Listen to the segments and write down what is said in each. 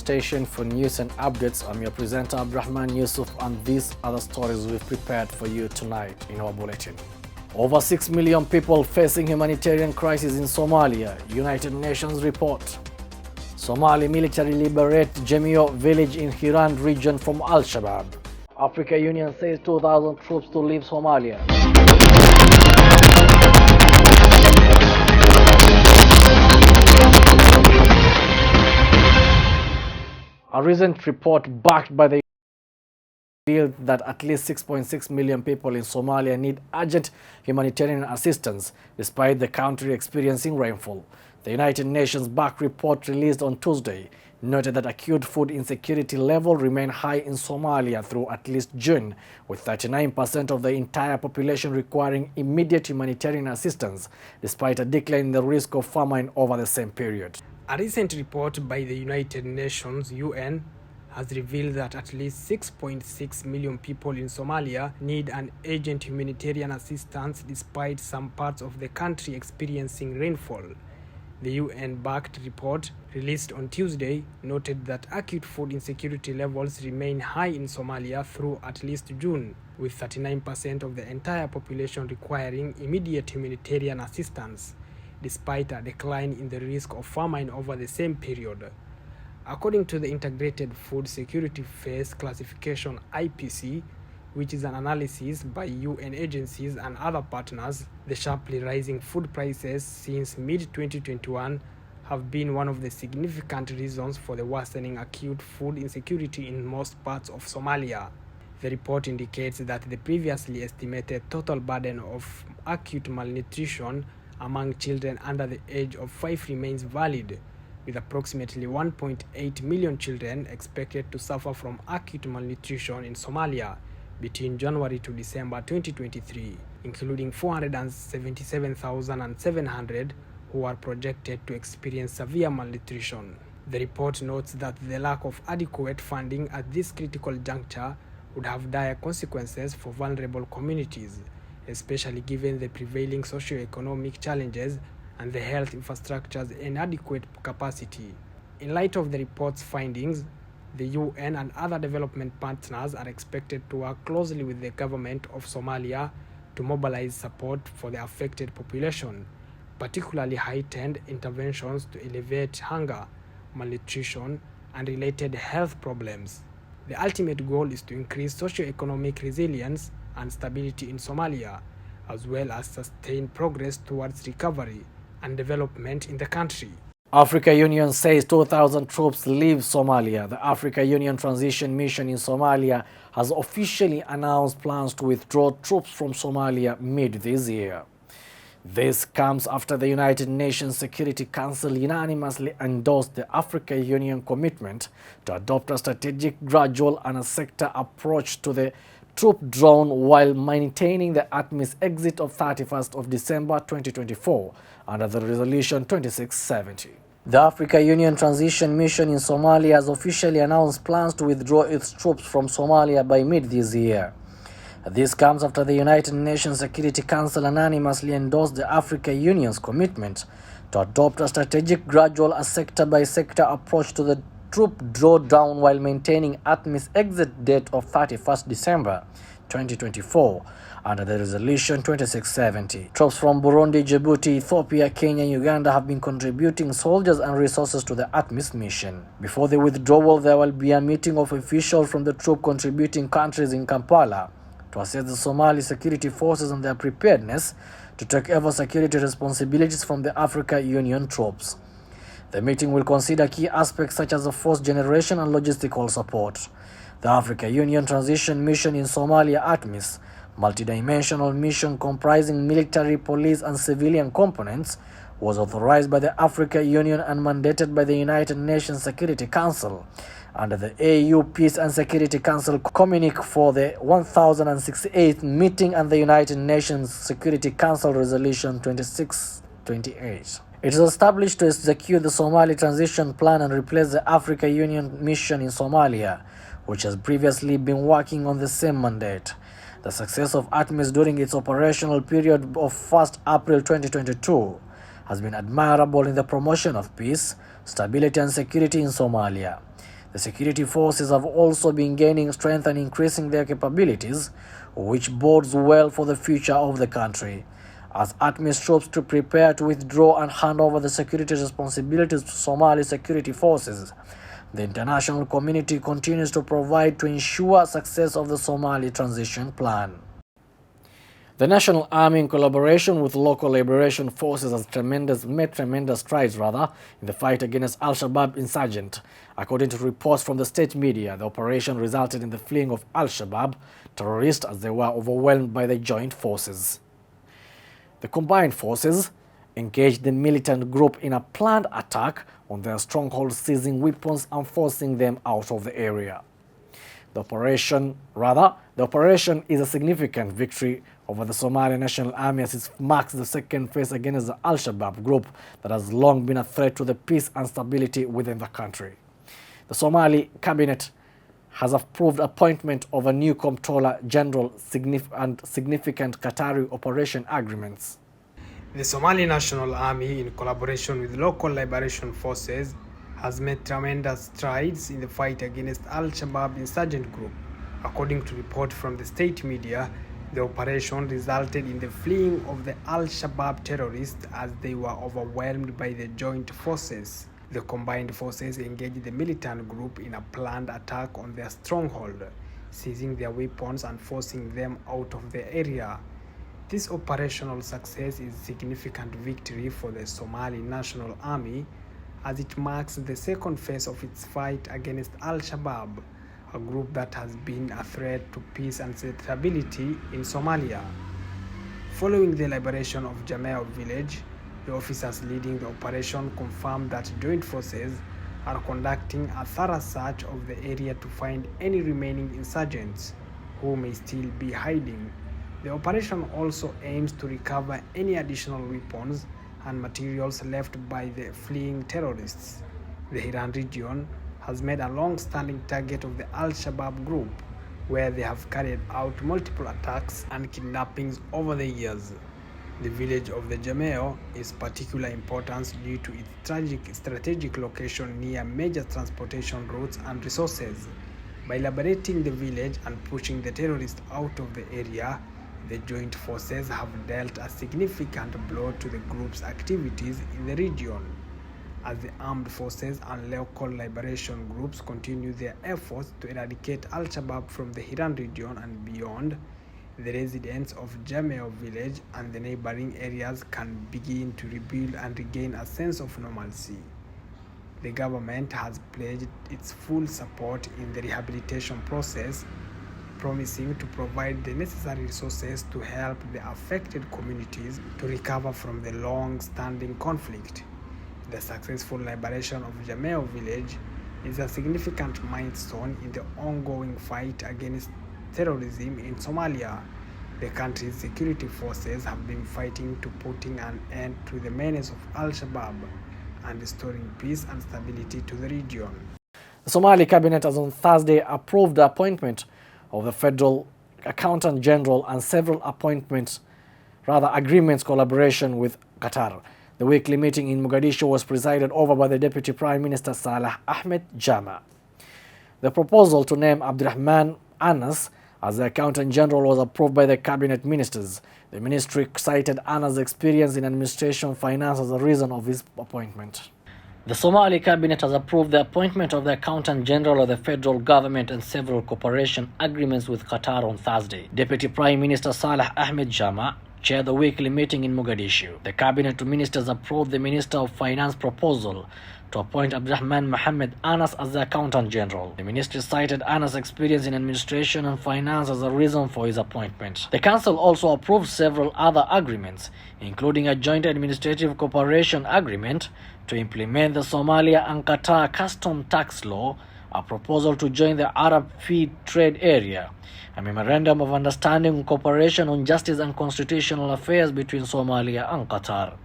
station for news and updates. I'm your presenter Abdurrahman Yusuf, and these are the stories we've prepared for you tonight in our bulletin. Over 6 million people facing humanitarian crisis in Somalia, United Nations report. Somali military liberate Jamio village in Hiran region from Al-Shabaab. Africa Union says 2,000 troops to leave Somalia. A recent report backed by the revealed that at least 6.6 million people in Somalia need urgent humanitarian assistance, despite the country experiencing rainfall. The United Nations-backed report released on Tuesday noted that acute food insecurity level remain high in Somalia through at least June, with 39% of the entire population requiring immediate humanitarian assistance, despite a decline in the risk of famine over the same period. A recent report by the United Nations (UN) has revealed that at least 6.6 million people in Somalia need an urgent humanitarian assistance, despite some parts of the country experiencing rainfall. The UN-backed report, released on Tuesday, noted that acute food insecurity levels remain high in Somalia through at least June, with 39% of the entire population requiring immediate humanitarian assistance, despite a decline in the risk of famine over the same period. According to the Integrated Food Security Phase Classification (IPC), which is an analysis by UN agencies and other partners, the sharply rising food prices since mid-2021 have been one of the significant reasons for the worsening acute food insecurity in most parts of Somalia. The report indicates that the previously estimated total burden of acute malnutrition among children under the age of 5 remains valid, with approximately 1.8 million children expected to suffer from acute malnutrition in Somalia between January to December 2023, including 477,700 who are projected to experience severe malnutrition. The report notes that the lack of adequate funding at this critical juncture would have dire consequences for vulnerable communities, especially given the prevailing socio-economic challenges and the health infrastructure's inadequate capacity. In light of the report's findings, the UN and other development partners are expected to work closely with the government of Somalia to mobilize support for the affected population, particularly heightened interventions to alleviate hunger, malnutrition, and related health problems. The ultimate goal is to increase socio-economic resilience and stability in Somalia, as well as sustain progress towards recovery and development in the country. Africa Union says 2,000 troops leave Somalia. The Africa Union Transition Mission in Somalia has officially announced plans to withdraw troops from Somalia mid this year. This comes after the United Nations Security Council unanimously endorsed the Africa Union commitment to adopt a strategic, gradual and a sector approach to the troop drawn while maintaining the ATMIS exit of 31st of December 2024 under the Resolution 2670. The Africa Union Transition Mission in Somalia has officially announced plans to withdraw its troops from Somalia by mid this year. This comes after the United Nations Security Council unanimously endorsed the Africa Union's commitment to adopt a strategic, gradual, a sector-by-sector approach to the troop drawdown while maintaining ATMIS exit date of 31st December 2024 under the Resolution 2670. Troops from Burundi, Djibouti, Ethiopia, Kenya, and Uganda have been contributing soldiers and resources to the ATMIS mission. Before the withdrawal, there will be a meeting of officials from the troop contributing countries in Kampala to assess the Somali security forces and their preparedness to take over security responsibilities from the Africa Union troops. The meeting will consider key aspects such as the force generation and logistical support. The Africa Union Transition Mission in Somalia (ATMIS), multidimensional mission comprising military, police and civilian components, was authorized by the Africa Union and mandated by the United Nations Security Council under the AU Peace and Security Council Communique for the 1068th meeting and the United Nations Security Council Resolution 2628. It is established to execute the Somali Transition Plan and replace the Africa Union mission in Somalia, which has previously been working on the same mandate. The success of ATMIS during its operational period of 1st April 2022 has been admirable in the promotion of peace, stability and security in Somalia. The security forces have also been gaining strength and increasing their capabilities, which bodes well for the future of the country. As ATMIS troops to prepare to withdraw and hand over the security responsibilities to Somali security forces, the international community continues to provide to ensure success of the Somali transition plan. The National Army, in collaboration with local liberation forces, has made tremendous strides in the fight against Al-Shabaab insurgents. According to reports from the state media, the operation resulted in the fleeing of Al-Shabaab terrorists as they were overwhelmed by the joint forces. The combined forces engaged the militant group in a planned attack on their stronghold, seizing weapons and forcing them out of the area. The operation is a significant victory over the Somali National Army, as it marks the second phase against the Al-Shabaab group that has long been a threat to the peace and stability within the country. The Somali cabinet has approved appointment of a new Comptroller General and significant Qatari operation agreements. The Somali National Army, in collaboration with local liberation forces, has made tremendous strides in the fight against Al-Shabaab insurgent group. According to reports from the state media, the operation resulted in the fleeing of the Al-Shabaab terrorists as they were overwhelmed by the joint forces. The combined forces engaged the militant group in a planned attack on their stronghold, seizing their weapons and forcing them out of the area. This operational success is a significant victory for the Somali National Army, as it marks the second phase of its fight against Al-Shabaab, a group that has been a threat to peace and stability in Somalia. Following the liberation of Jameo village, the officers leading the operation confirmed that joint forces are conducting a thorough search of the area to find any remaining insurgents who may still be hiding. The operation also aims to recover any additional weapons and materials left by the fleeing terrorists. The Hiran region has made a long-standing target of the Al-Shabaab group, where they have carried out multiple attacks and kidnappings over the years. The village of the Jameo is particular importance due to its strategic location near major transportation routes and resources. By liberating the village and pushing the terrorists out of the area, the joint forces have dealt a significant blow to the group's activities in the region. As the armed forces and local liberation groups continue their efforts to eradicate Al-Shabaab from the Hiran region and beyond, the residents of Jameo village and the neighboring areas can begin to rebuild and regain a sense of normalcy. The government has pledged its full support in the rehabilitation process, promising to provide the necessary resources to help the affected communities to recover from the long-standing conflict. The successful liberation of Jameo village is a significant milestone in the ongoing fight against terrorism in Somalia. The country's security forces have been fighting to putting an end to the menace of Al-Shabaab and restoring peace and stability to the region. The Somali cabinet has on Thursday approved the appointment of the federal accountant general and several agreements collaboration with Qatar. The weekly meeting in Mogadishu was presided over by the Deputy Prime Minister Salah Ahmed Jama. The proposal to name Abdurrahman Anas as the Accountant General was approved by the cabinet ministers. The ministry cited Anas' experience in administration finance as a reason of his appointment. The Somali cabinet has approved the appointment of the Accountant General of the federal government and several cooperation agreements with Qatar on Thursday. Deputy Prime Minister Salah Ahmed Jama chaired the weekly meeting in Mogadishu. The cabinet ministers approved the Minister of Finance proposal to appoint Abdurrahman Mohammed Anas as the Accountant General. The ministry cited Anas' experience in administration and finance as a reason for his appointment. The council also approved several other agreements, including a joint administrative cooperation agreement to implement the Somalia and Qatar custom tax law, a proposal to join the Arab Free Trade Area, a memorandum of understanding on cooperation on justice and constitutional affairs between Somalia and Qatar.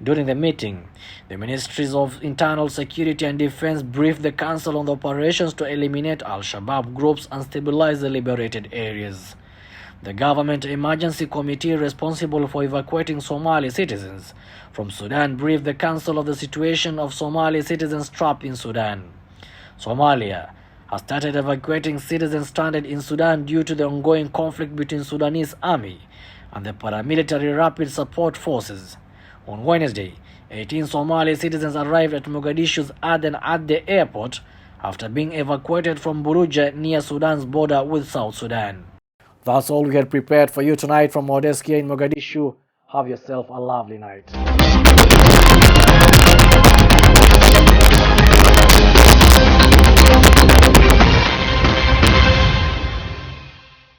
During the meeting, the Ministries of Internal Security and Defense briefed the Council on the operations to eliminate Al-Shabaab groups and stabilize the liberated areas. The Government Emergency Committee responsible for evacuating Somali citizens from Sudan briefed the Council of the situation of Somali citizens trapped in Sudan. Somalia has started evacuating citizens stranded in Sudan due to the ongoing conflict between Sudanese army and the paramilitary rapid support forces. On Wednesday, 18 Somali citizens arrived at Mogadishu's Aden at the airport after being evacuated from Buruja near Sudan's border with South Sudan. That's all we had prepared for you tonight from our desk here in Mogadishu. Have yourself a lovely night.